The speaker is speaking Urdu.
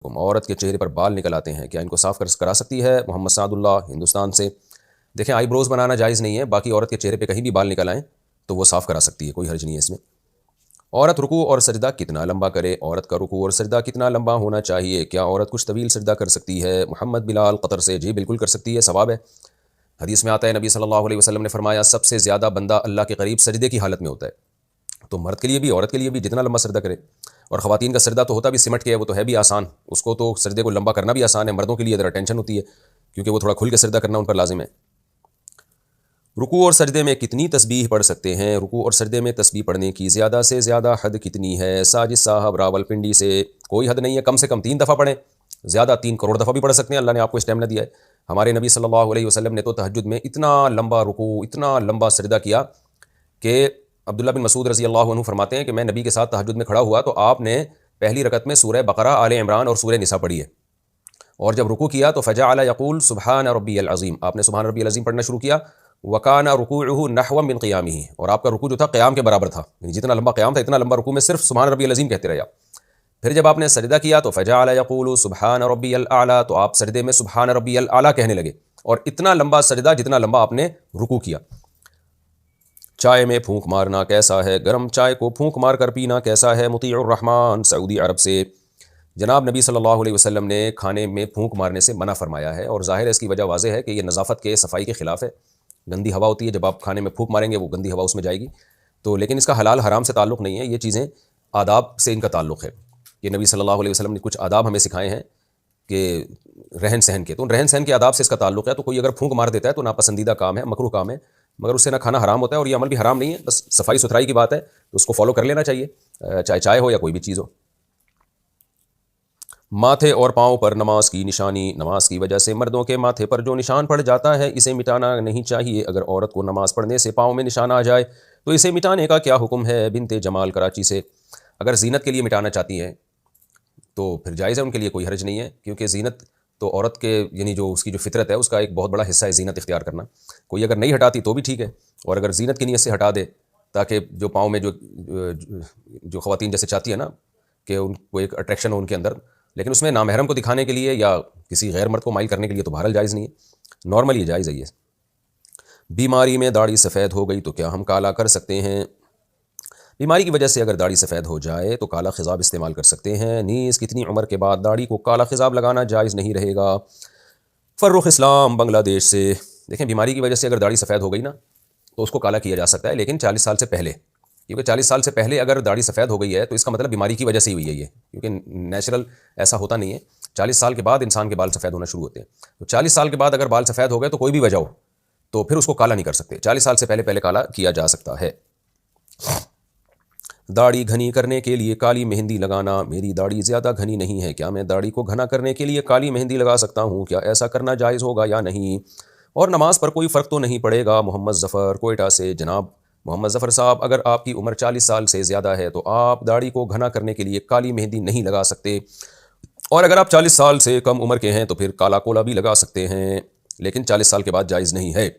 عورت کے چہرے پر بال نکل آتے ہیں، کیا ان کو صاف کرا سکتی ہے؟ محمد سعد اللہ ہندوستان سے۔ دیکھیں، آئی بروز بنانا جائز نہیں ہے، باقی عورت کے چہرے پہ کہیں بھی بال نکل آئیں تو وہ صاف کرا سکتی ہے، کوئی حرج نہیں ہے اس میں۔ عورت رکوع اور سجدہ کتنا لمبا کرے؟ عورت کا رکوع اور سجدہ کتنا لمبا ہونا چاہیے؟ کیا عورت کچھ طویل سجدہ کر سکتی ہے؟ محمد بلال قطر سے، جی بالکل کر سکتی ہے، ثواب ہے۔ حدیث میں آتا ہے نبی صلی اللہ علیہ وسلم نے فرمایا سب سے زیادہ بندہ اللہ کے قریب سجدے کی حالت میں ہوتا ہے۔ تو مرد کے لیے بھی عورت کے لیے بھی جتنا لمبا سجدہ کرے، اور خواتین کا سجدہ تو ہوتا بھی سمٹ کے ہے، وہ تو ہے بھی آسان، اس کو تو سجدے کو لمبا کرنا بھی آسان ہے۔ مردوں کے لیے ذرا ٹینشن ہوتی ہے کیونکہ وہ تھوڑا کھل کے سجدہ کرنا ان پر لازم ہے۔ رکوع اور سجدے میں کتنی تسبیح پڑھ سکتے ہیں؟ رکوع اور سجدے میں تسبیح پڑھنے کی زیادہ سے زیادہ حد کتنی ہے؟ ساجد صاحب راولپنڈی سے، کوئی حد نہیں ہے، کم سے کم 3 دفعہ پڑھیں، زیادہ 3 کروڑ دفعہ بھی پڑھ سکتے ہیں، اللہ نے آپ کو اسٹیمنا دیا ہے۔ ہمارے نبی صلی اللہ علیہ وسلم نے تو تہجد میں اتنا لمبا رکوع، اتنا لمبا سجدہ کیا کہ عبداللہ بن مسعود رضی اللہ عنہ فرماتے ہیں کہ میں نبی کے ساتھ تہجد میں کھڑا ہوا تو آپ نے پہلی رکعت میں سورہ بقرہ، آل عمران اور سورہ نساء پڑھی ہے، اور جب رکوع کیا تو فجعل یقول سبحان ربی العظیم، آپ نے سبحان ربی العظیم پڑھنا شروع کیا۔ وکان رکوعہ نحو من قیامہ، اور آپ کا رکوع جو تھا قیام کے برابر تھا، یعنی جتنا لمبا قیام تھا اتنا لمبا رکوع میں صرف سبحان ربی العظیم کہتے رہے آپ۔ پھر جب آپ نے سجدہ کیا تو فجعل یقول سبحان ربی الاعلی، تو آپ سجدے میں سبحان ربی الاعلی کہنے لگے، اور اتنا لمبا سجدہ جتنا لمبا آپ نے رکوع کیا۔ چائے میں پھونک مارنا کیسا ہے؟ گرم چائے کو پھونک مار کر پینا کیسا ہے؟ مطیع الرحمن سعودی عرب سے، جناب نبی صلی اللہ علیہ وسلم نے کھانے میں پھونک مارنے سے منع فرمایا ہے، اور ظاہر ہے اس کی وجہ واضح ہے کہ یہ نظافت کے، صفائی کے خلاف ہے۔ گندی ہوا ہوتی ہے، جب آپ کھانے میں پھونک ماریں گے وہ گندی ہوا اس میں جائے گی، تو لیکن اس کا حلال حرام سے تعلق نہیں ہے، یہ چیزیں آداب سے ان کا تعلق ہے کہ نبی صلی اللہ علیہ وسلم نے کچھ آداب ہمیں سکھائے ہیں کہ رہن سہن کے، تو ان رہن سہن کے آداب سے اس کا تعلق ہے۔ تو کوئی اگر پھونک مار دیتا ہے تو ناپسندیدہ کام ہے، مکروہ کام ہے، مگر اس سے نہ کھانا حرام ہوتا ہے اور یہ عمل بھی حرام نہیں ہے، بس صفائی ستھرائی کی بات ہے، تو اس کو فالو کر لینا چاہیے، چاہے چائے ہو یا کوئی بھی چیز ہو۔ ماتھے اور پاؤں پر نماز کی نشانی، نماز کی وجہ سے مردوں کے ماتھے پر جو نشان پڑ جاتا ہے اسے مٹانا نہیں چاہیے، اگر عورت کو نماز پڑھنے سے پاؤں میں نشان آ جائے تو اسے مٹانے کا کیا حکم ہے؟ بنت جمال کراچی سے، اگر زینت کے لیے مٹانا چاہتی ہیں تو پھر جائز ہے، ان کے لیے کوئی حرج نہیں ہے، کیونکہ زینت تو عورت کے، یعنی جو اس کی جو فطرت ہے اس کا ایک بہت بڑا حصہ ہے زینت اختیار کرنا۔ کوئی اگر نہیں ہٹاتی تو بھی ٹھیک ہے، اور اگر زینت کی نیت سے ہٹا دے تاکہ جو پاؤں میں جو خواتین جیسے چاہتی ہیں نا کہ ان کو ایک اٹریکشن ہو ان کے اندر، لیکن اس میں نامحرم کو دکھانے کے لیے یا کسی غیر مرد کو مائل کرنے کے لیے تو بہرحال جائز نہیں ہے، نارملی جائز ہے یہ۔ بیماری میں داڑھی سفید ہو گئی تو کیا ہم کالا کر سکتے ہیں؟ بیماری کی وجہ سے اگر داڑھی سفید ہو جائے تو کالا خضاب استعمال کر سکتے ہیں، نیز کتنی عمر کے بعد داڑھی کو کالا خضاب لگانا جائز نہیں رہے گا؟ فرخ اسلام بنگلہ دیش سے، دیکھیں بیماری کی وجہ سے اگر داڑھی سفید ہو گئی نا تو اس کو کالا کیا جا سکتا ہے، لیکن 40 سال سے پہلے، کیونکہ 40 سال سے پہلے اگر داڑھی سفید ہو گئی ہے تو اس کا مطلب بیماری کی وجہ سے ہی ہوئی ہے یہ، کیونکہ نیچرل ایسا ہوتا نہیں ہے۔ 40 سال کے بعد انسان کے بال سفید ہونا شروع ہوتے ہیں، تو 40 سال کے بعد اگر بال سفید ہو گئے تو کوئی بھی وجہ ہو تو پھر اس کو کالا نہیں کر سکتے، 40 سال سے پہلے کالا کیا جا سکتا ہے۔ داڑھی گھنی کرنے کے لیے کالی مہندی لگانا، میری داڑھی زیادہ گھنی نہیں ہے، کیا میں داڑھی کو گھنا کرنے کے لیے کالی مہندی لگا سکتا ہوں؟ کیا ایسا کرنا جائز ہوگا یا نہیں؟ اور نماز پر کوئی فرق تو نہیں پڑے گا؟ محمد ظفر کوئٹہ سے، جناب محمد ظفر صاحب اگر آپ کی عمر 40 سال سے زیادہ ہے تو آپ داڑھی کو گھنا کرنے کے لیے کالی مہندی نہیں لگا سکتے، اور اگر آپ 40 سال سے کم عمر کے ہیں تو پھر کالا کولا بھی لگا سکتے ہیں، لیکن 40 سال کے بعد جائز نہیں ہے۔